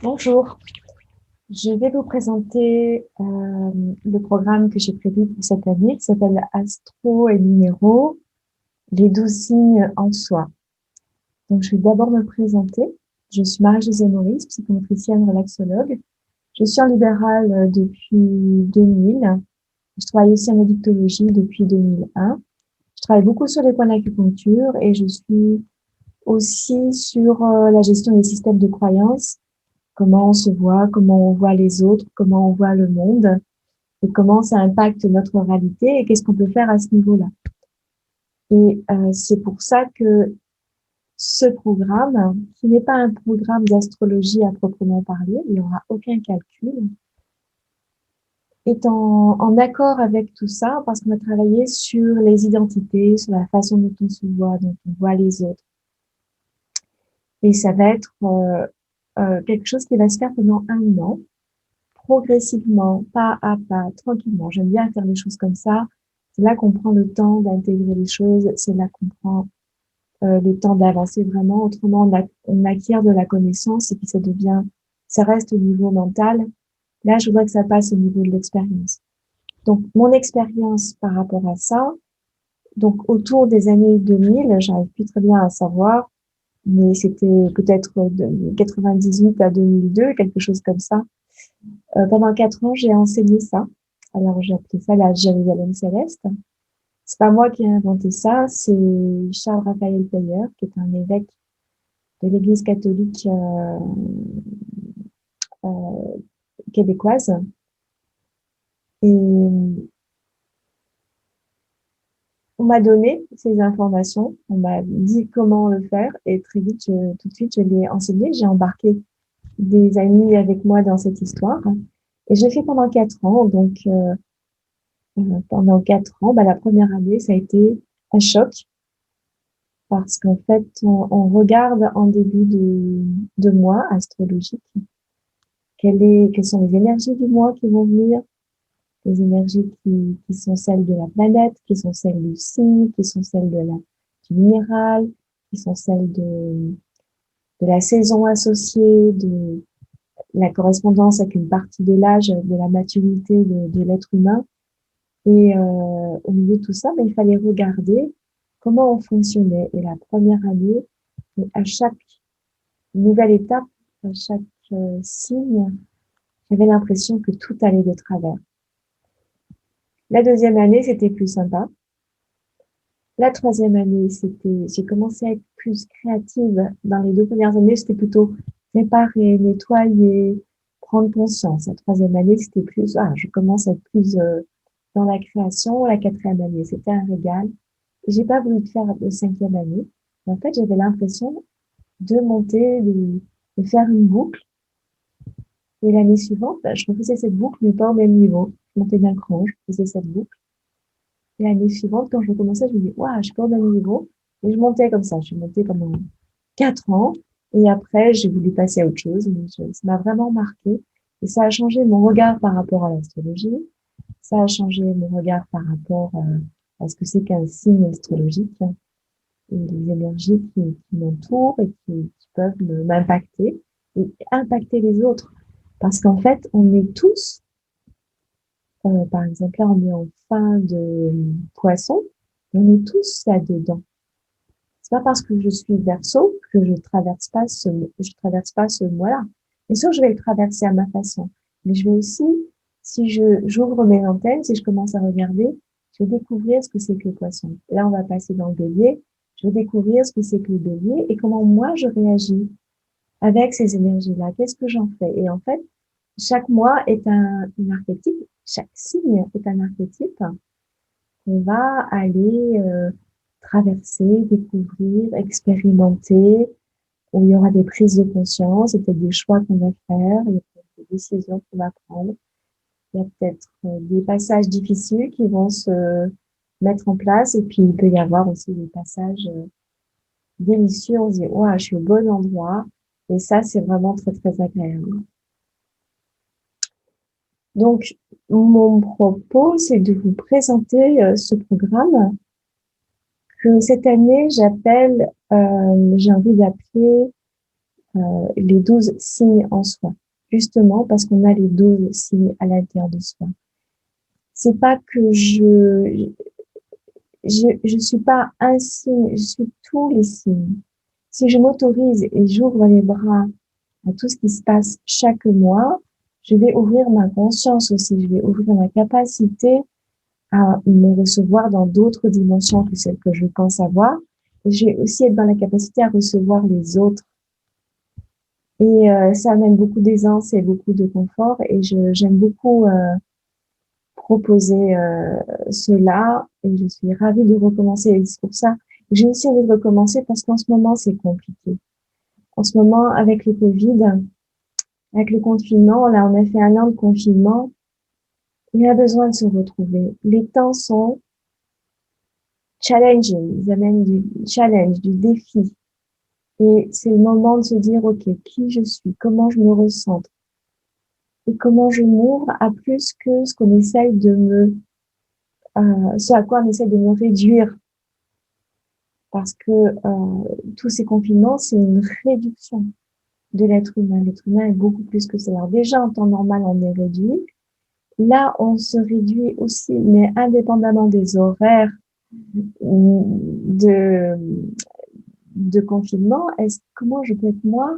Bonjour, je vais vous présenter le programme que j'ai prévu pour cette année qui s'appelle Astro et Numéro, les 12 signes en soi. Donc, je vais d'abord me présenter. Je suis Marie-Josée Maurice, psychomotricienne relaxologue. Je suis en libéral depuis 2000. Je travaille aussi en addictologie depuis 2001. Je travaille beaucoup sur les points d'acupuncture et je suis aussi sur la gestion des systèmes de croyances, comment on se voit, comment on voit les autres, comment on voit le monde et comment ça impacte notre réalité et qu'est-ce qu'on peut faire à ce niveau-là. Et c'est pour ça que ce programme, qui n'est pas un programme d'astrologie à proprement parler, il n'y aura aucun calcul, est en accord avec tout ça parce qu'on va travailler sur les identités, sur la façon dont on se voit, dont on voit les autres. Et ça va être quelque chose qui va se faire pendant un an, progressivement, pas à pas, tranquillement. J'aime bien faire les choses comme ça. C'est là qu'on prend le temps d'intégrer les choses, c'est là qu'on prend le temps d'avancer vraiment. Autrement, on acquiert de la connaissance et puis ça reste au niveau mental. Là, je voudrais que ça passe au niveau de l'expérience. Donc, mon expérience par rapport à ça, donc autour des années 2000, j'arrive plus très bien à savoir, mais c'était peut-être de 98 à 2002, quelque chose comme ça. Pendant 4 ans, j'ai enseigné ça. Alors, j'ai appelé ça la Jérusalem céleste. C'est pas moi qui ai inventé ça, c'est Charles Raphaël Peyer, qui est un évêque de l'Église catholique euh, québécoise. Et on m'a donné ces informations, on m'a dit comment le faire, et très vite, tout de suite, je l'ai enseigné. J'ai embarqué des amis avec moi dans cette histoire. Et je l'ai fait pendant 4 ans. Donc, pendant 4 ans, la première année, ça a été un choc parce qu'en fait, on regarde en début de mois astrologique quelles sont les énergies du mois qui vont venir, les énergies qui sont celles de la planète, qui sont celles du signe, qui sont celles du minéral, qui sont celles de la saison associée, de la correspondance avec une partie de l'âge, de la maturité de l'être humain. Et au milieu de tout ça, il fallait regarder comment on fonctionnait. Et la première année, à chaque nouvelle étape, à chaque signe, j'avais l'impression que tout allait de travers. La deuxième année, c'était plus sympa. La troisième année, j'ai commencé à être plus créative. Dans les 2 premières années, c'était plutôt réparer, nettoyer, prendre conscience. La troisième année, c'était plus, je commence à être plus dans la création. La quatrième année, c'était un régal. Et j'ai pas voulu faire de cinquième année. Et en fait, j'avais l'impression de monter, de faire une boucle. Et l'année suivante, je refaisais cette boucle, mais pas au même niveau. Je montais d'un cran, je faisais cette boucle. Et l'année suivante, quand je recommençais, je me disais, waouh, je suis pas au même niveau. Et je montais comme ça. Je suis montée pendant 4 ans. Et après, j'ai voulu passer à autre chose. Mais ça m'a vraiment marqué. Et ça a changé mon regard par rapport à l'astrologie. Ça a changé mon regard par rapport à ce que c'est qu'un signe astrologique et les énergies qui m'entourent et qui peuvent m'impacter et impacter les autres. Parce qu'en fait, on est tous, par exemple, là, on est en fin de poisson, on est tous là-dedans. C'est pas parce que je suis Verseau que je traverse pas ce mois-là. Bien sûr, je vais le traverser à ma façon. Mais je vais aussi, si j'ouvre mes antennes, si je commence à regarder, je vais découvrir ce que c'est que le poisson. Là, on va passer dans le bélier. Je vais découvrir ce que c'est que le bélier et comment moi je réagis avec ces énergies-là. Qu'est-ce que j'en fais? Et en fait, chaque mois est un archétype. Chaque signe est un archétype qu'on va aller traverser, découvrir, expérimenter, où il y aura des prises de conscience, et peut-être des choix qu'on va faire, il y a peut-être des décisions qu'on va prendre, il y a peut-être des passages difficiles qui vont se mettre en place, et puis il peut y avoir aussi des passages délicieux, on se dit, ouais, je suis au bon endroit, et ça, c'est vraiment très, très agréable. Donc, mon propos, c'est de vous présenter ce programme que cette année, j'ai envie d'appeler les 12 signes en soi, justement parce qu'on a les 12 signes à l'intérieur de soi. C'est pas que je suis pas un signe, je suis tous les signes. Si je m'autorise et j'ouvre les bras à tout ce qui se passe chaque mois, je vais ouvrir ma conscience aussi, je vais ouvrir ma capacité à me recevoir dans d'autres dimensions que celles que je pense avoir. Et je vais aussi être dans la capacité à recevoir les autres. Et ça amène beaucoup d'aisance et beaucoup de confort. Et j'aime beaucoup proposer cela. Et je suis ravie de recommencer. Et c'est pour ça que j'ai aussi envie de recommencer parce qu'en ce moment, c'est compliqué. En ce moment, avec le Covid, avec le confinement, là, on a fait 1 an de confinement. Il y a besoin de se retrouver. Les temps sont challenging. Ils amènent du challenge, du défi. Et c'est le moment de se dire, OK, qui je suis, comment je me ressens et comment je m'ouvre à plus que ce qu'on essaye de ce à quoi on essaie de me réduire. Parce que tous ces confinements, c'est une réduction de l'être humain. L'être humain est beaucoup plus que ça. Alors déjà, en temps normal, on est réduit. Là, on se réduit aussi, mais indépendamment des horaires de, de confinement, comment je peux être moi,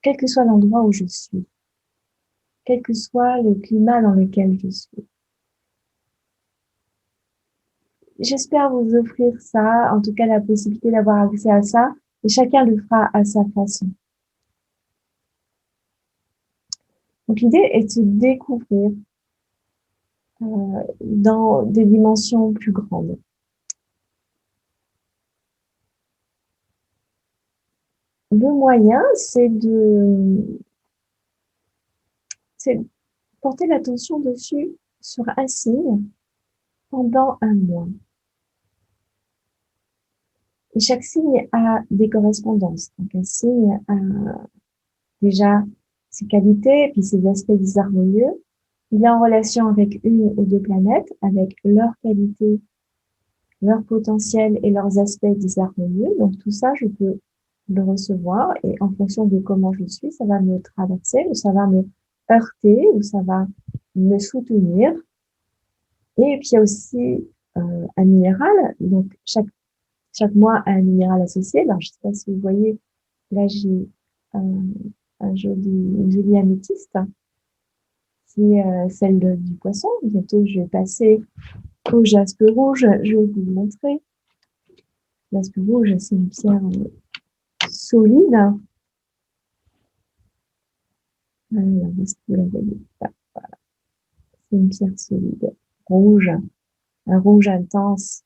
quel que soit l'endroit où je suis, quel que soit le climat dans lequel je suis. J'espère vous offrir ça, en tout cas la possibilité d'avoir accès à ça, et chacun le fera à sa façon. Donc l'idée est de se découvrir dans des dimensions plus grandes. Le moyen, c'est de porter l'attention dessus sur un signe pendant 1 mois. Et chaque signe a des correspondances. Donc un signe a déjà ses qualités, puis ses aspects disharmonieux. Il est en relation avec 1 ou 2 planètes, avec leurs qualités, leur potentiel et leurs aspects disharmonieux. Donc tout ça, je peux le recevoir et en fonction de comment je suis, ça va me traverser ou ça va me heurter ou ça va me soutenir. Et puis il y a aussi un minéral. Donc chaque mois a un minéral associé. Alors je ne sais pas si vous voyez, là j'ai une jolie améthyste qui est celle du poisson. Bientôt je vais passer au jaspe rouge. Je vais vous le montrer. Jaspe rouge, c'est une pierre solide. Alors, est-ce que vous la voyez? Voilà. C'est une pierre solide, rouge, un rouge intense,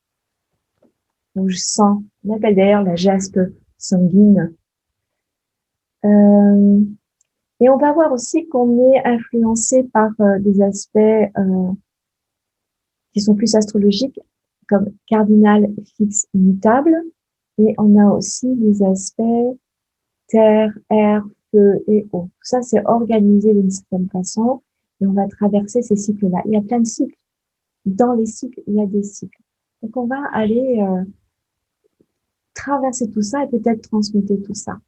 rouge sang. On appelle d'ailleurs la jaspe sanguine. Et on va voir aussi qu'on est influencé par des aspects qui sont plus astrologiques, comme cardinal, fixe, mutable. Et on a aussi des aspects terre, air, feu et eau. Tout ça, c'est organisé d'une certaine façon et on va traverser ces cycles-là. Il y a plein de cycles. Dans les cycles, il y a des cycles. Donc, on va aller traverser tout ça et peut-être transmuter tout ça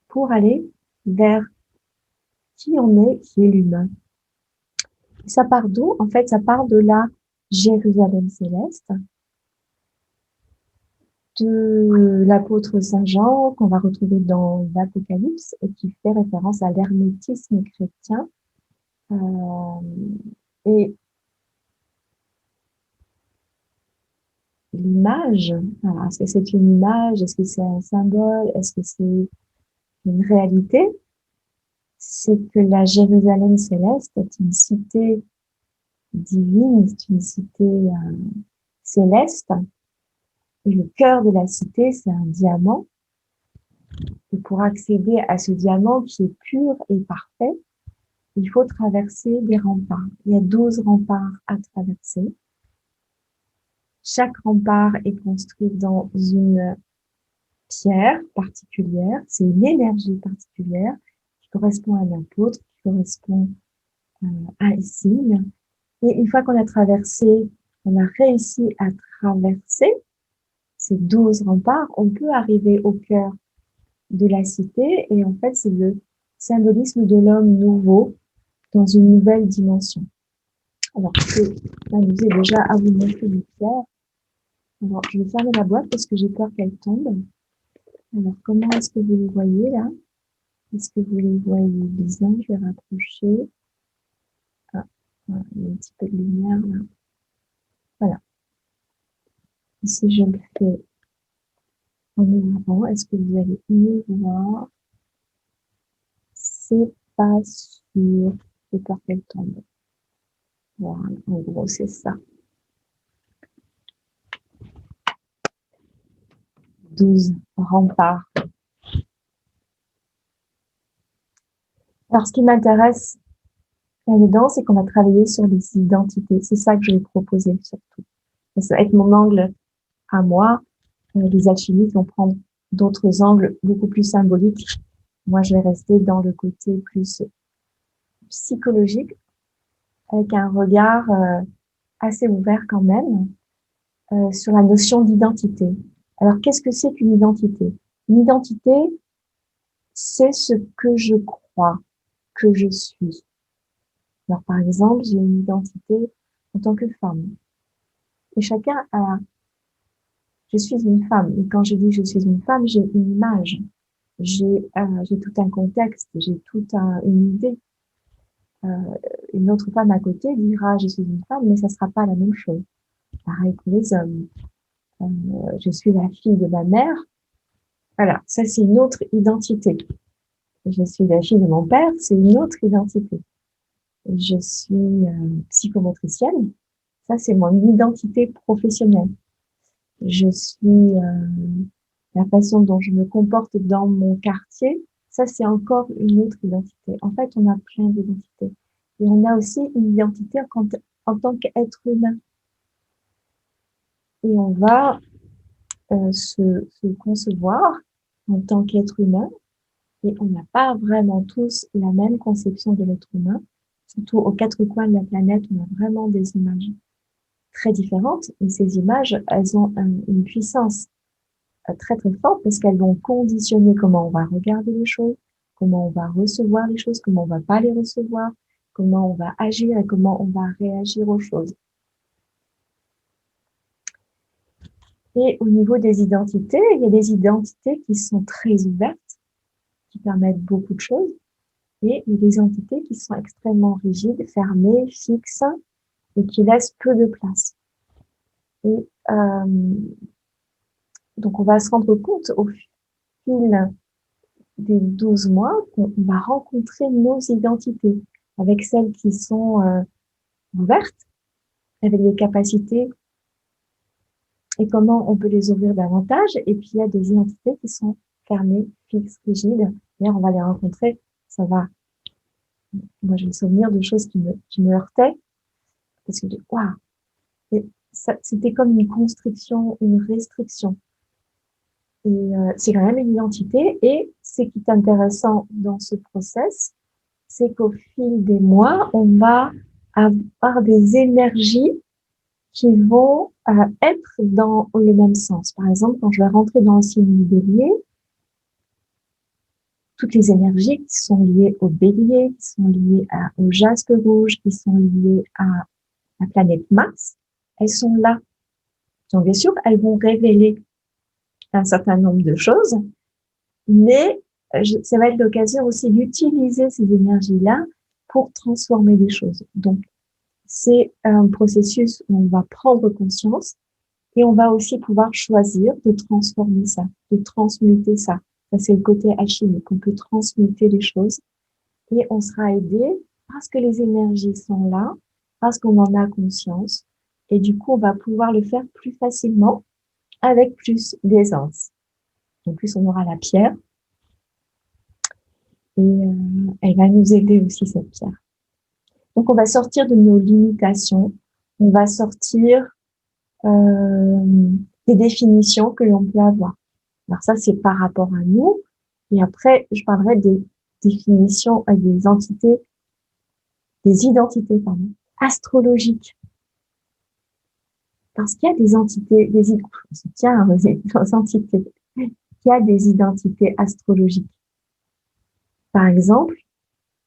pour aller vers qui on est, qui est l'humain. Ça part d'où? En fait, ça part de la Jérusalem céleste, de l'apôtre Saint Jean qu'on va retrouver dans l'Apocalypse et qui fait référence à l'hermétisme chrétien. Et l'image, est-ce que c'est une image? Est-ce que c'est un symbole? Est-ce que c'est une réalité? C'est que la Jérusalem céleste est une cité divine, c'est une cité céleste. Et le cœur de la cité, c'est un diamant. Et pour accéder à ce diamant qui est pur et parfait, il faut traverser des remparts. Il y a 12 remparts à traverser. Chaque rempart est construit dans une pierre particulière, c'est une énergie particulière qui correspond à un apôtre, qui correspond à un signe. Et une fois qu'on a traversé, on a réussi à traverser ces 12 remparts, on peut arriver au cœur de la cité. Et en fait, c'est le symbolisme de l'homme nouveau dans une nouvelle dimension. Alors, je vais m'amuser déjà à vous montrer les pierres. Alors, je vais fermer la boîte parce que j'ai peur qu'elle tombe. Alors, comment est-ce que vous les voyez là? Est-ce que vous les voyez bien? Je vais rapprocher. Ah, voilà, il y a un petit peu de lumière là. Voilà. Si je le fais en ouvrant, est-ce que vous allez mieux voir? C'est pas sûr. J'ai peur qu'elle tombe. Voilà, en gros, c'est ça. 12 remparts. Alors, ce qui m'intéresse là-dedans, c'est qu'on va travailler sur les identités. C'est ça que je vais proposer surtout. Ça va être mon angle à moi. Les alchimistes vont prendre d'autres angles beaucoup plus symboliques. Moi, je vais rester dans le côté plus psychologique, avec un regard assez ouvert quand même sur la notion d'identité. Alors, qu'est-ce que c'est qu'une identité? Une identité, c'est ce que je crois que je suis. Alors, par exemple, j'ai une identité en tant que femme. Et chacun a, je suis une femme. Et quand je dis je suis une femme, j'ai une image. J'ai tout un contexte, j'ai une idée. Une autre femme à côté dira je suis une femme, mais ça sera pas la même chose. Pareil pour les hommes. Je suis la fille de ma mère. Voilà, ça c'est une autre identité. Je suis la fille de mon père, c'est une autre identité. Je suis psychomotricienne, ça c'est mon identité professionnelle. Je suis la façon dont je me comporte dans mon quartier, ça c'est encore une autre identité. En fait, on a plein d'identités. Et on a aussi une identité en tant qu'être humain. Et on va se concevoir en tant qu'être humain. Et on n'a pas vraiment tous la même conception de l'être humain. Surtout aux quatre coins de la planète, on a vraiment des images très différentes. Et ces images, elles ont une puissance très très forte parce qu'elles vont conditionner comment on va regarder les choses, comment on va recevoir les choses, comment on va pas les recevoir, comment on va agir et comment on va réagir aux choses. Et au niveau des identités, il y a des identités qui sont très ouvertes, qui permettent beaucoup de choses, et il y a des entités qui sont extrêmement rigides, fermées, fixes, et qui laissent peu de place. Et donc, on va se rendre compte au fil des 12 mois qu'on va rencontrer nos identités, avec celles qui sont ouvertes, avec des capacités, et comment on peut les ouvrir davantage. Et puis, il y a des identités qui sont fermées, fixes, rigides. D'ailleurs, on va les rencontrer, ça va. Moi, j'ai le souvenir de choses qui me heurtaient, parce que waouh, c'était comme une constriction, une restriction. Et c'est quand même une identité. Et ce qui est intéressant dans ce process, c'est qu'au fil des mois, on va avoir des énergies qui vont être dans le même sens. Par exemple, quand je vais rentrer dans le signe du bélier, toutes les énergies qui sont liées au bélier, qui sont liées au jaspe rouge, qui sont liées à la planète Mars, elles sont là. Donc, bien sûr, elles vont révéler un certain nombre de choses, mais ça va être l'occasion aussi d'utiliser ces énergies-là pour transformer les choses. Donc, c'est un processus où on va prendre conscience et on va aussi pouvoir choisir de transformer ça, de transmuter ça. Ça, c'est le côté alchimique. On peut transmuter les choses et on sera aidé parce que les énergies sont là, parce qu'on en a conscience. Et du coup, on va pouvoir le faire plus facilement avec plus d'aisance. En plus, on aura la pierre et elle va nous aider aussi, cette pierre. Donc, on va sortir de nos limitations. On va sortir des définitions que l'on peut avoir. Alors ça, c'est par rapport à nous. Et après, je parlerai des définitions, des entités, des identités, pardon, astrologiques. Parce qu'il y a des entités, des entités qui a des identités astrologiques. Par exemple,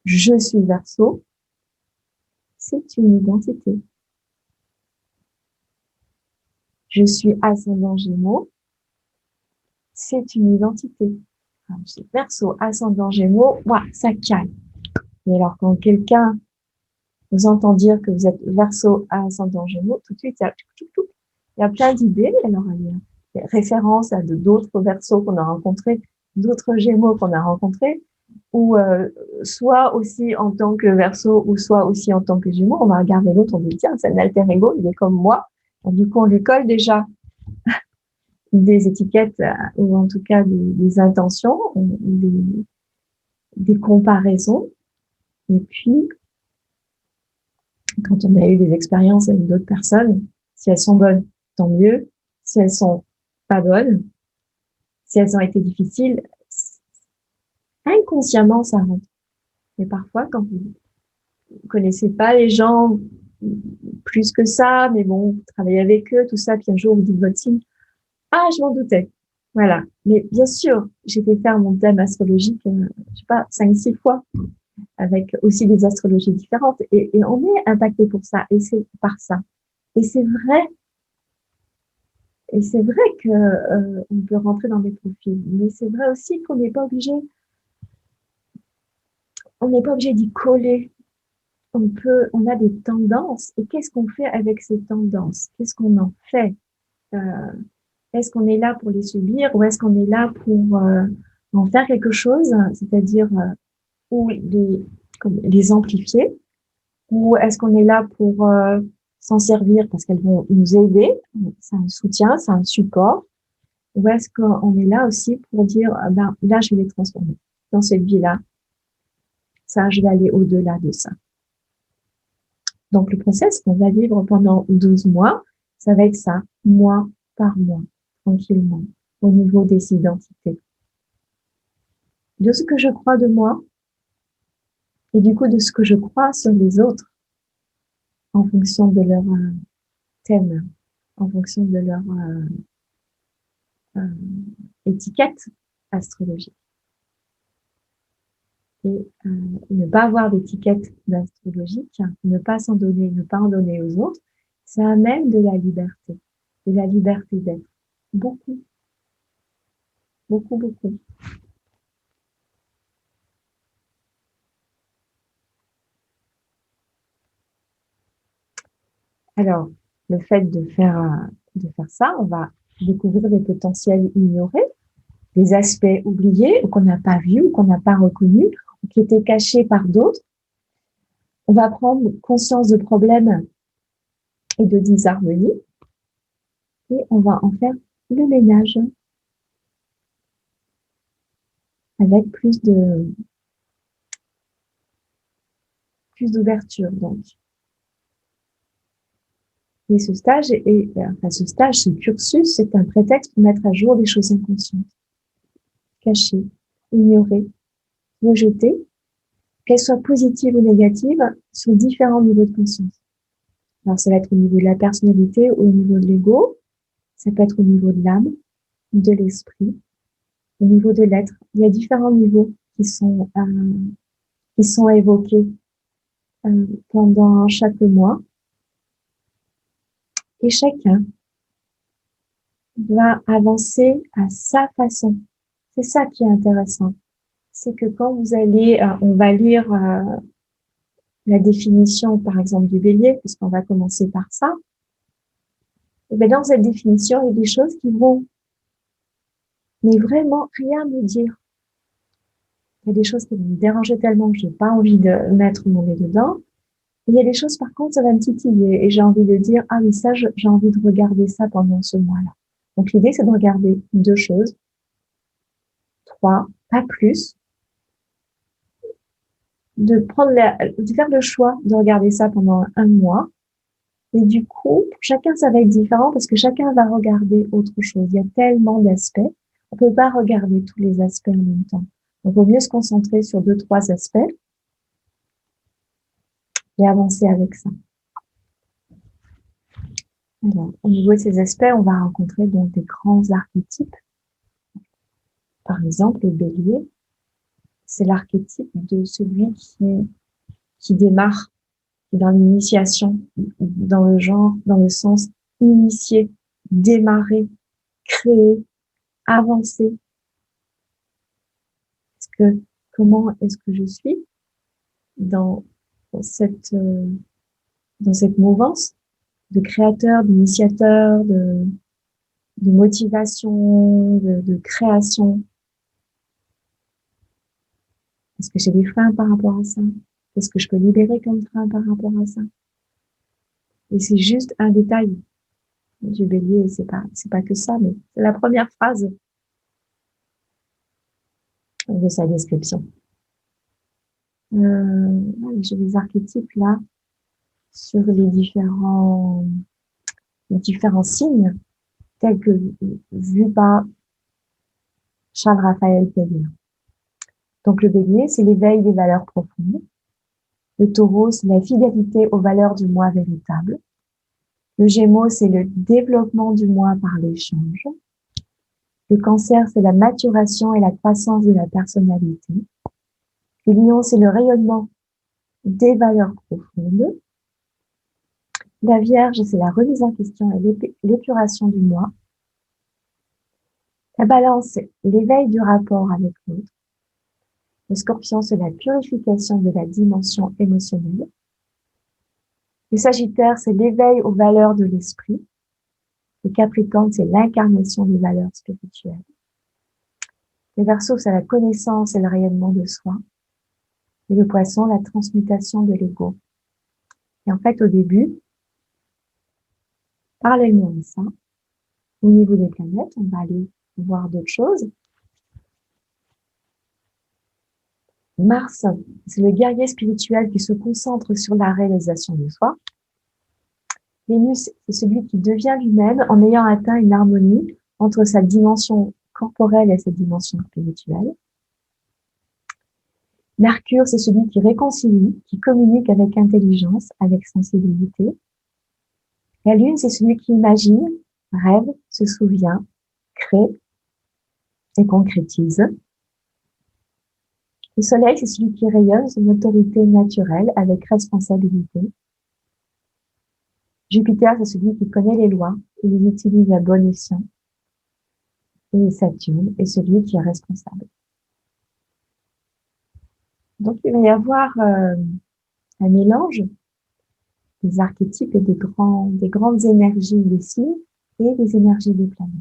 je suis Verseau, c'est une identité. Je suis ascendant Gémeaux, c'est une identité. Alors, je suis Verseau, ascendant Gémeaux, moi, ça calme. Et alors, quand quelqu'un vous entend dire que vous êtes Verseau, ascendant Gémeaux, tout de suite, il y a plein d'idées. Alors, il y a des références à d'autres Verseaux qu'on a rencontrés, d'autres Gémeaux qu'on a rencontrés, ou soit aussi en tant que Verseau, ou soit aussi en tant que Gémeaux. On va regarder l'autre, on dit tiens, c'est un alter ego, il est comme moi. Donc, du coup, on lui colle déjà des étiquettes ou en tout cas des intentions, des comparaisons. Et puis, quand on a eu des expériences avec d'autres personnes, si elles sont bonnes, tant mieux. Si elles sont pas bonnes, si elles ont été difficiles, inconsciemment, ça rentre. Mais parfois, quand vous ne connaissez pas les gens plus que ça, mais bon, vous travaillez avec eux, tout ça, puis un jour, vous dites votre signe. Ah, je m'en doutais. Voilà. Mais bien sûr, j'ai fait faire mon thème astrologique, je sais pas, 5-6 fois, avec aussi des astrologies différentes. Et on est impacté pour ça. Et c'est par ça. Et c'est vrai. Et c'est vrai que on peut rentrer dans des profils. Mais c'est vrai aussi qu'on n'est pas obligé, d'y coller. On a des tendances. Et qu'est-ce qu'on fait avec ces tendances? Qu'est-ce qu'on en fait? Est-ce qu'on est là pour les subir ou est-ce qu'on est là pour en faire quelque chose, c'est-à-dire ou les amplifier, ou est-ce qu'on est là pour s'en servir parce qu'elles vont nous aider, c'est un soutien, c'est un support, ou est-ce qu'on est là aussi pour dire ben là je vais les transformer dans cette vie-là, ça je vais aller au-delà de ça. Donc le process qu'on va vivre pendant 12 mois, ça va être ça, mois par mois, tranquillement, au niveau des identités. De ce que je crois de moi, et du coup de ce que je crois sur les autres, en fonction de leur thème, en fonction de leur étiquette astrologique. Et ne pas avoir d'étiquette d'astrologique, ne pas s'en donner, ne pas en donner aux autres, ça amène de la liberté d'être. Beaucoup, beaucoup, beaucoup. Alors, le fait de faire ça, on va découvrir des potentiels ignorés, des aspects oubliés, ou qu'on n'a pas vus, ou qu'on n'a pas reconnus, ou qui étaient cachés par d'autres. On va prendre conscience de problèmes et de disharmonie, et on va en faire le ménage avec plus d'ouverture, donc. Et ce cursus, c'est un prétexte pour mettre à jour des choses inconscientes, cachées, ignorées, rejetées, qu'elles soient positives ou négatives, sur différents niveaux de conscience. Alors, ça va être au niveau de la personnalité ou au niveau de l'ego, ça peut être au niveau de l'âme, de l'esprit, au niveau de l'être. Il y a différents niveaux qui sont évoqués pendant chaque mois. Et chacun va avancer à sa façon. C'est ça qui est intéressant. C'est que quand vous allez, on va lire la définition, par exemple, du bélier, puisqu'on va commencer par ça. Et bien dans cette définition, il y a des choses qui vont, mais vraiment rien me dire. Il y a des choses qui vont me déranger tellement que j'ai pas envie de mettre mon nez dedans. Il y a des choses, par contre, ça va me titiller et j'ai envie de dire, ah oui, ça, j'ai envie de regarder ça pendant ce mois-là. Donc, l'idée, c'est de regarder 2 choses, 3, pas plus, de faire le choix de regarder ça pendant un mois. Et du coup, pour chacun, ça va être différent parce que chacun va regarder autre chose. Il y a tellement d'aspects. On peut pas regarder tous les aspects en même temps. Donc, il vaut mieux se concentrer sur 2-3 aspects et avancer avec ça. Alors, au niveau de ces aspects, on va rencontrer donc des grands archétypes. Par exemple, le bélier, c'est l'archétype de celui qui démarre dans l'initiation, dans le genre, dans le sens initier, démarrer, créer, avancer. Comment est-ce que je suis dans cette mouvance de créateur, d'initiateur, de motivation, de création? Est-ce que j'ai des freins par rapport à ça? Qu'est-ce que je peux libérer comme frein par rapport à ça? Et c'est juste un détail du bélier, c'est pas que ça, mais c'est la première phrase de sa description. J'ai des archétypes là sur les différents signes tels que vus par Charles Raphaël Pellier. Donc le bélier, c'est l'éveil des valeurs profondes. Le taureau, c'est la fidélité aux valeurs du moi véritable. Le gémeaux, c'est le développement du moi par l'échange. Le cancer, c'est la maturation et la croissance de la personnalité. Le lion, c'est le rayonnement des valeurs profondes. La vierge, c'est la remise en question et l'épuration du moi. La balance, c'est l'éveil du rapport avec l'autre. Le scorpion, c'est la purification de la dimension émotionnelle. Le sagittaire, c'est l'éveil aux valeurs de l'esprit. Le capricorne, c'est l'incarnation des valeurs spirituelles. Le verseau, c'est la connaissance et le rayonnement de soi. Et le poisson, la transmutation de l'ego. Et en fait, au début, parallèlement à ça, au niveau des planètes, on va aller voir d'autres choses. Mars, c'est le guerrier spirituel qui se concentre sur la réalisation de soi. Vénus, c'est celui qui devient lui-même en ayant atteint une harmonie entre sa dimension corporelle et sa dimension spirituelle. Mercure, c'est celui qui réconcilie, qui communique avec intelligence, avec sensibilité. La Lune, c'est celui qui imagine, rêve, se souvient, crée et concrétise. Le Soleil, c'est celui qui rayonne son autorité naturelle avec responsabilité. Jupiter, c'est celui qui connaît les lois et les utilise à bon escient. Et Saturne est celui qui est responsable. Donc, il va y avoir un mélange des archétypes et des grandes énergies des signes et des énergies des planètes.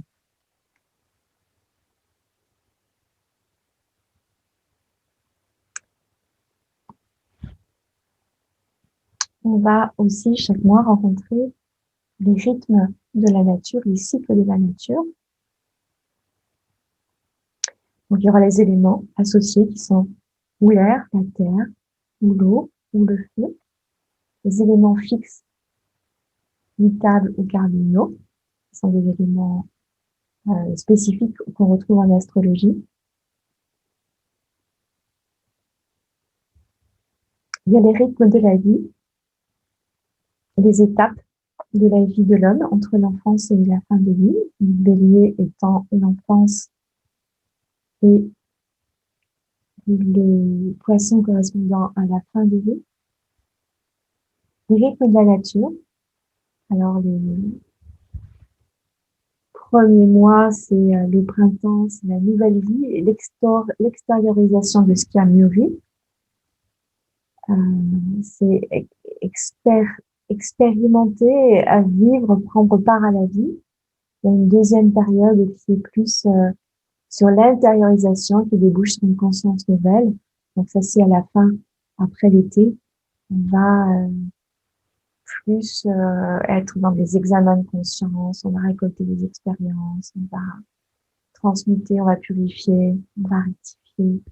On va aussi chaque mois rencontrer les rythmes de la nature, les cycles de la nature. Donc, il y aura les éléments associés qui sont ou l'air, la terre, ou l'eau, ou le feu. Les éléments fixes, mutables ou cardinaux, qui sont des éléments spécifiques qu'on retrouve en astrologie. Il y a les rythmes de la vie, les étapes de la vie de l'homme entre l'enfance et la fin de vie, le bélier étant l'enfance et le poisson correspondant à la fin de vie. Les rythmes de la nature, alors les premiers mois, c'est le printemps, c'est la nouvelle vie et l'extériorisation de ce qui a mûri. C'est expérimenter, à vivre, prendre part à la vie. Il y a une deuxième période qui est plus sur l'intériorisation, qui débouche sur une conscience nouvelle. Donc ça, c'est à la fin, après l'été, on va plus être dans des examens de conscience, on va récolter des expériences, on va transmuter, on va purifier, on va rectifier.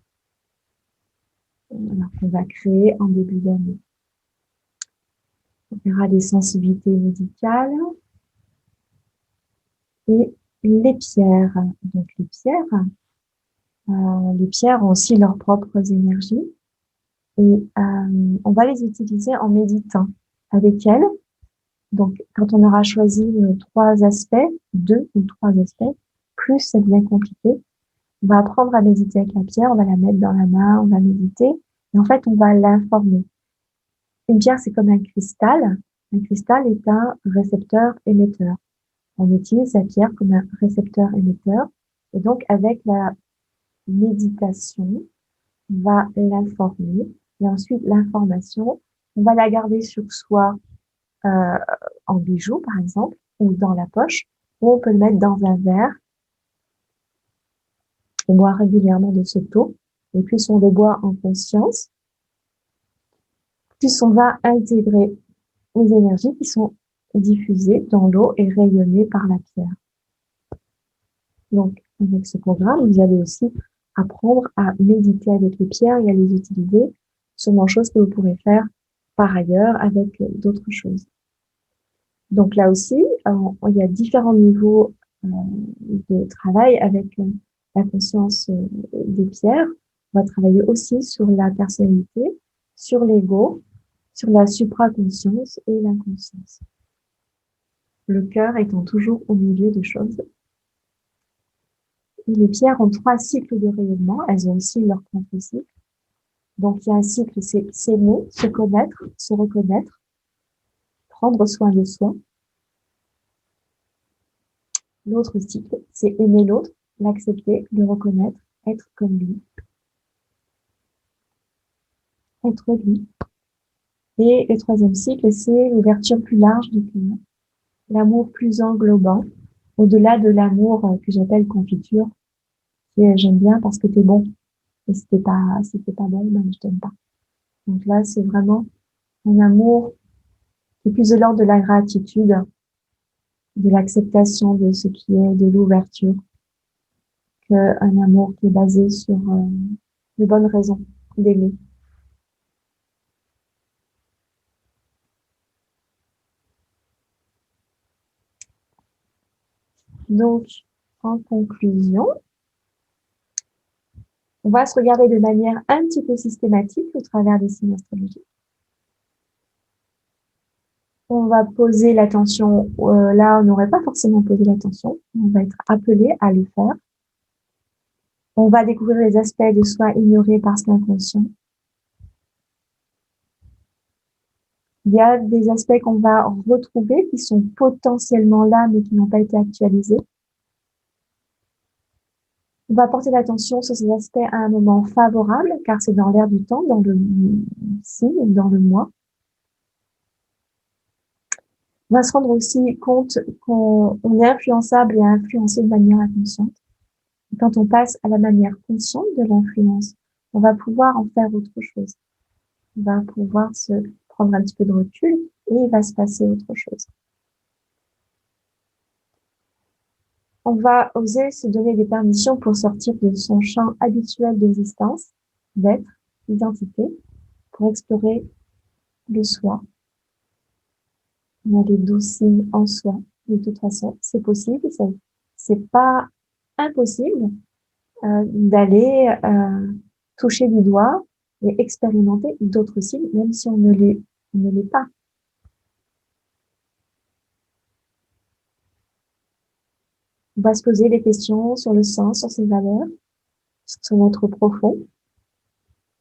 Alors qu'on va créer en début d'année. On verra les sensibilités médicales et les pierres. Donc les pierres ont aussi leurs propres énergies et on va les utiliser en méditant avec elles. Donc quand on aura choisi 3 aspects, 2 ou 3 aspects, plus ça devient compliqué. On va apprendre à méditer avec la pierre, on va la mettre dans la main, on va méditer, et en fait, on va l'informer. Une pierre, c'est comme un cristal. Un cristal est un récepteur-émetteur. On utilise la pierre comme un récepteur-émetteur, et donc avec la méditation, on va l'informer, et ensuite l'information, on va la garder sur soi euh, en bijou, par exemple, ou dans la poche, ou on peut le mettre dans un verre et boire régulièrement de ce taux. Et plus on le boit en conscience, plus on va intégrer les énergies qui sont diffusées dans l'eau et rayonnées par la pierre. Donc, avec ce programme, vous allez aussi apprendre à méditer avec les pierres et à les utiliser, sûrement chose que vous pourrez faire par ailleurs avec d'autres choses. Donc là aussi, il y a différents niveaux de travail avec la conscience des pierres. On va travailler aussi sur la personnalité, sur l'ego, sur la supraconscience et l'inconscience. Le cœur étant toujours au milieu des choses. Et les pierres ont 3 cycles de rayonnement. Elles ont aussi leur propre cycle. Donc, il y a un cycle, c'est s'aimer, se connaître, se reconnaître, prendre soin de soi. L'autre cycle, c'est aimer l'autre, l'accepter, le reconnaître, être comme lui. Être lui. Et le 3e cycle, c'est l'ouverture plus large du cœur. L'amour plus englobant, au-delà de l'amour que j'appelle confiture, que j'aime bien parce que t'es bon. Et si t'es pas bon, ben, je t'aime pas. Donc là, c'est vraiment un amour qui est plus de l'ordre de la gratitude, de l'acceptation de ce qui est, de l'ouverture, qu'un amour qui est basé sur de bonnes raisons d'aimer. Donc, en conclusion, on va se regarder de manière un petit peu systématique au travers des signes astrologiques. On va poser l'attention là, on n'aurait pas forcément posé l'attention. On va être appelé à le faire. On va découvrir les aspects de soi ignorés parce qu'inconscients. Il y a des aspects qu'on va retrouver qui sont potentiellement là, mais qui n'ont pas été actualisés. On va porter l'attention sur ces aspects à un moment favorable, car c'est dans l'air du temps, dans le signe, dans le mois. On va se rendre aussi compte qu'on est influençable et influencé de manière inconsciente. Et quand on passe à la manière consciente de l'influence, on va pouvoir en faire autre chose. On va pouvoir se prendre un petit peu de recul et il va se passer autre chose. On va oser se donner des permissions pour sortir de son champ habituel d'existence, d'être, d'identité, pour explorer le soi. On a les 12 signes en soi. De toute façon, c'est possible. C'est pas impossible d'aller toucher du doigt et expérimenter d'autres signes, même si on ne l'est pas. On va se poser des questions sur le sens, sur ses valeurs, sur notre profond.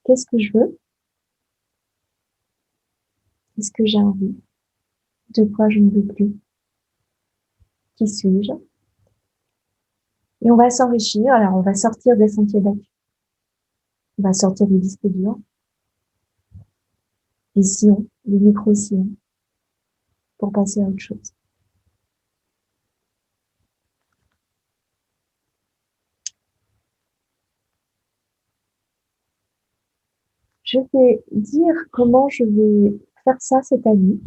Qu'est-ce que je veux? Qu'est-ce que j'ai envie? De quoi je ne veux plus? Qui suis-je? Et on va s'enrichir. Alors, on va sortir des sentiers battus. On va sortir des disques durs, des sillons, des micro-sillons, pour passer à autre chose. Je vais dire comment je vais faire ça cette année.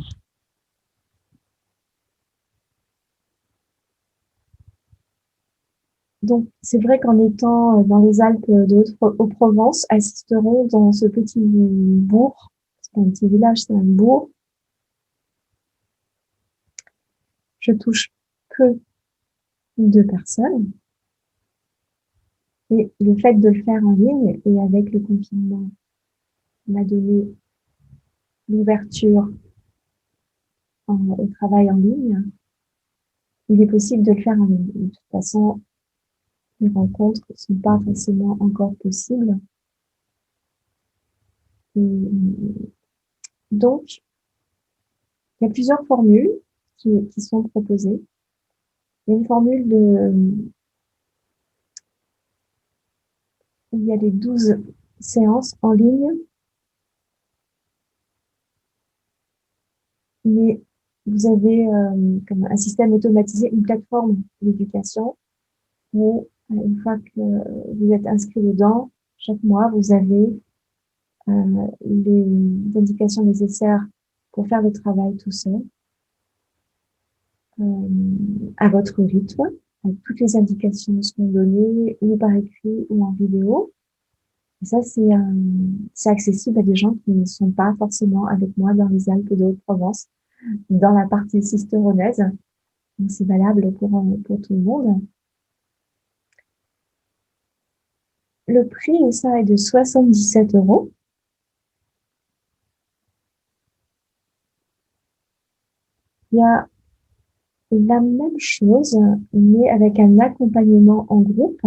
Donc, c'est vrai qu'en étant dans les Alpes de Haute-Provence, assisteront dans ce petit bourg, c'est pas un petit village, c'est un bourg. Je touche peu de personnes. Et le fait de le faire en ligne et avec le confinement m'a donné l'ouverture au travail en ligne. Il est possible de le faire en ligne. De toute façon, les rencontres ne sont pas forcément encore possibles. Et donc, il y a plusieurs formules qui sont proposées. Il y a une formule où il y a les 12 séances en ligne, mais vous avez comme un système automatisé, une plateforme d'éducation où, une fois que vous êtes inscrit dedans, chaque mois, vous avez les indications nécessaires pour faire le travail tout seul, à votre rythme. Toutes les indications seront données ou par écrit ou en vidéo. Et ça, c'est accessible à des gens qui ne sont pas forcément avec moi dans les Alpes de Haute-Provence, dans la partie cisteronnaise. Donc, c'est valable pour tout le monde. Le prix de ça est de 77 €. Il y a la même chose, mais avec un accompagnement en groupe,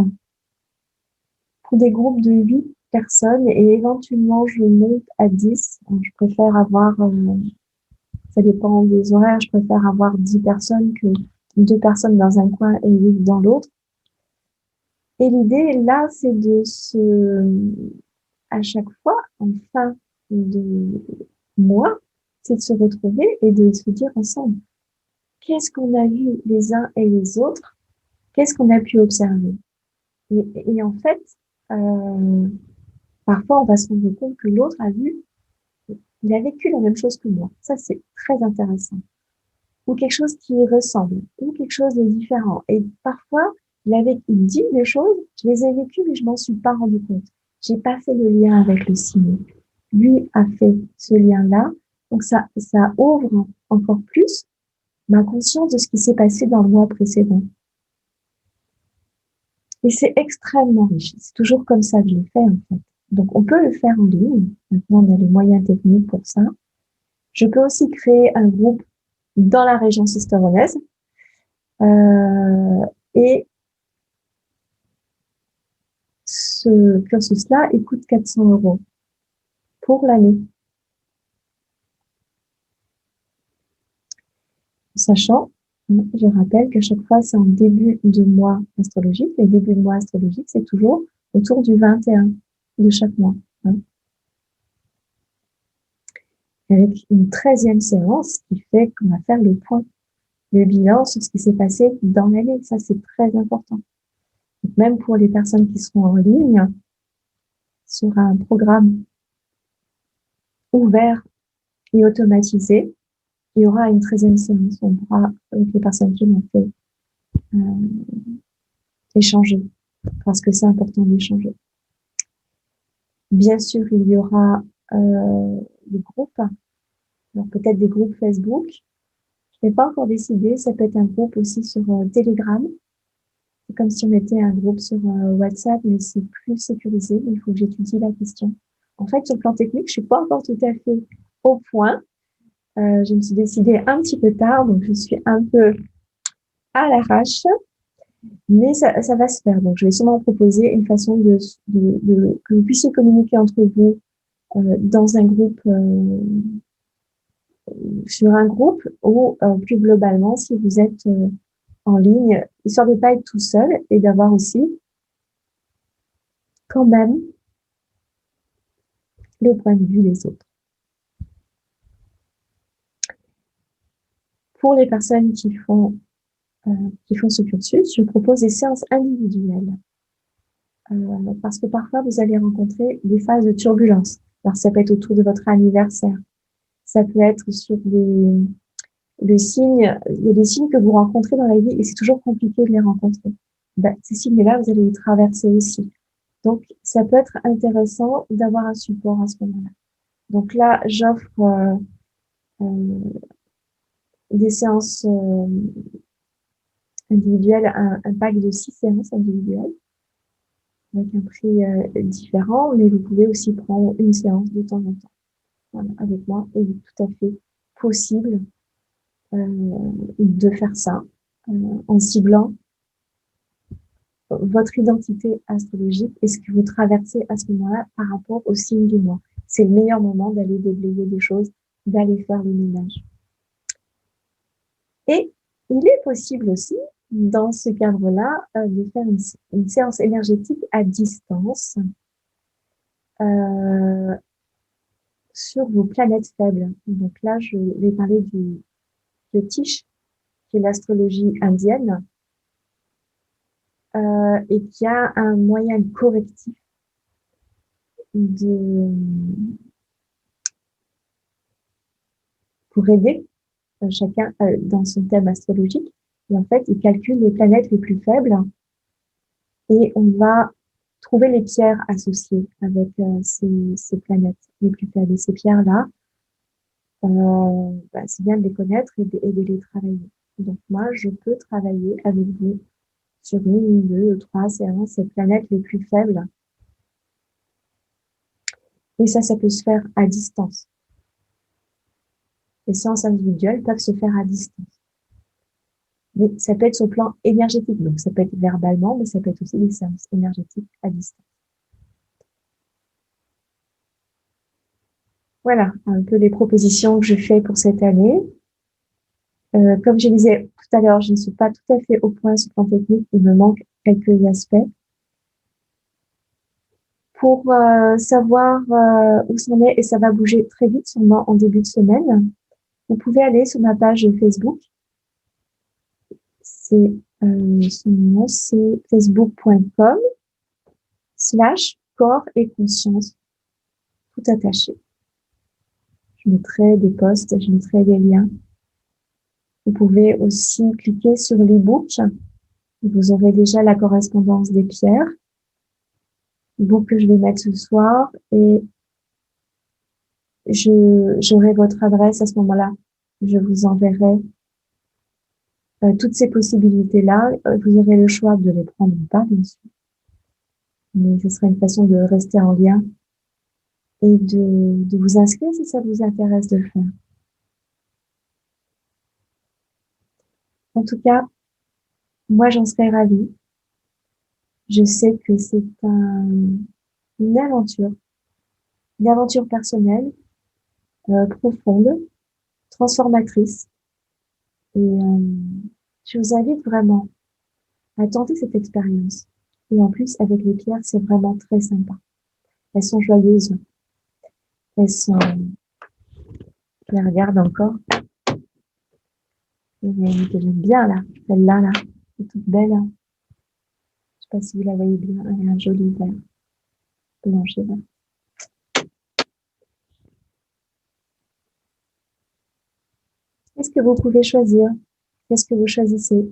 pour des groupes de 8 personnes et éventuellement je monte à 10. Je préfère avoir, ça dépend des horaires, je préfère avoir 10 personnes que 2 personnes dans un coin et 8 dans l'autre. Et l'idée là, c'est à chaque fois, en fin de mois, c'est de se retrouver et de se dire ensemble, qu'est-ce qu'on a vu les uns et les autres? Qu'est-ce qu'on a pu observer? Et en fait, euh, parfois, on va se rendre compte que l'autre il a vécu la même chose que moi. Ça, c'est très intéressant. Ou quelque chose qui ressemble, ou quelque chose de différent. Et parfois, il dit des choses, je les ai vécues, mais je m'en suis pas rendu compte. J'ai pas fait le lien avec le signe. Lui a fait ce lien-là. Donc, ça ouvre encore plus ma conscience de ce qui s'est passé dans le mois précédent. Et c'est extrêmement riche. C'est toujours comme ça que je l'ai fait, en fait. Donc, on peut le faire en ligne. Maintenant, on a les moyens techniques pour ça. Je peux aussi créer un groupe dans la région cisteronnaise. Et ce cursus-là, il coûte 400 € pour l'année. Sachant, je rappelle qu'à chaque fois, c'est en début de mois astrologique. Les débuts de mois astrologiques, c'est toujours autour du 21 de chaque mois. Avec une 13e séance qui fait qu'on va faire le point, le bilan sur ce qui s'est passé dans l'année. Ça, c'est très important. Donc, même pour les personnes qui seront en ligne, sur un programme ouvert et automatisé, il y aura une 13e séance. On pourra, avec les personnes qui l'ont fait, échanger, parce que c'est important d'échanger. Bien sûr, il y aura des groupes, alors peut-être des groupes Facebook. Je n'ai pas encore décidé, ça peut être un groupe aussi sur Telegram. C'est comme si on était un groupe sur WhatsApp, mais c'est plus sécurisé. Il faut que j'étudie la question. En fait, sur le plan technique, je suis pas encore tout à fait au point. Je me suis décidée un petit peu tard, donc je suis un peu à l'arrache, mais ça va se faire. Donc, je vais sûrement proposer une façon que vous puissiez communiquer entre vous dans un groupe, sur un groupe, ou plus globalement, si vous êtes en ligne, histoire de ne pas être tout seul et d'avoir aussi quand même le point de vue des autres. Pour les personnes qui font ce cursus, je propose des séances individuelles. Parce que parfois, vous allez rencontrer des phases de turbulence. Alors, ça peut être autour de votre anniversaire. Ça peut être sur des signes. Il y a des signes que vous rencontrez dans la vie et c'est toujours compliqué de les rencontrer. Ben, ces signes-là, vous allez les traverser aussi. Donc, ça peut être intéressant d'avoir un support à ce moment-là. Donc là, j'offre des séances individuelles, un pack de 6 séances individuelles avec un prix différent, mais vous pouvez aussi prendre une séance de temps en temps. Voilà, avec moi. Et il est tout à fait possible de faire ça en ciblant votre identité astrologique et ce que vous traversez à ce moment-là par rapport au signe du mois. C'est le meilleur moment d'aller déblayer des choses, d'aller faire le ménage. Et il est possible aussi, dans ce cadre-là, de faire une séance énergétique à distance sur vos planètes faibles. Donc là, je vais parler du Jyotish, qui est l'astrologie indienne, et qui a un moyen correctif pour aider chacun dans son thème astrologique. Et en fait, il calcule les planètes les plus faibles et on va trouver les pierres associées avec ces planètes les plus faibles. Et ces pierres-là, c'est bien de les connaître et de les travailler. Donc moi, je peux travailler avec vous sur une, deux, trois séances, ces planètes les plus faibles. Et ça peut se faire à distance. Les séances individuelles peuvent se faire à distance. Mais ça peut être sur le plan énergétique. Donc, ça peut être verbalement, mais ça peut être aussi des séances énergétiques à distance. Voilà un peu les propositions que je fais pour cette année. Comme je disais tout à l'heure, je ne suis pas tout à fait au point sur le plan technique. Il me manque quelques aspects. Pour savoir où c'en est, et ça va bouger très vite, sûrement en début de semaine, vous pouvez aller sur ma page Facebook. C'est son nom, c'est facebook.com/corps et conscience, tout attaché. Je mettrai des posts, je mettrai des liens. Vous pouvez aussi cliquer sur l'e-book. Vous aurez déjà la correspondance des pierres. L'e-book que je vais mettre ce soir et j'aurai votre adresse à ce moment-là. Je vous enverrai toutes ces possibilités-là. Vous aurez le choix de les prendre ou pas, bien sûr. Mais ce sera une façon de rester en lien et de vous inscrire si ça vous intéresse de le faire. En tout cas, moi, j'en serais ravie. Je sais que c'est une aventure personnelle, profonde, transformatrice. Et je vous invite vraiment à tenter cette expérience. Et en plus, avec les pierres, c'est vraiment très sympa. Elles sont joyeuses. Elles sont... Je les regarde encore. Il y a une que j'aime bien, là. Celle-là, là. C'est toute belle. Hein. Je sais pas si vous la voyez bien. Elle a un joli vert. Blanche et vert. Est-ce que vous pouvez choisir? Qu'est-ce que vous choisissez?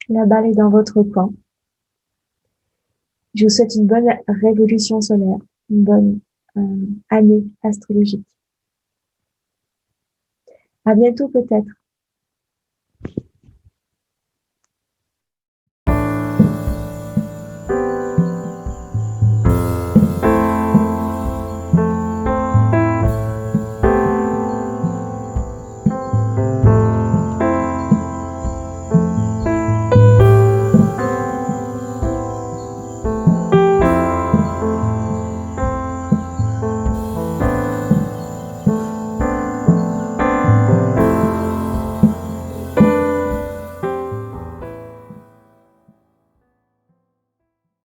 La balle est dans votre camp. Je vous souhaite une bonne révolution solaire, une bonne année astrologique. À bientôt peut-être.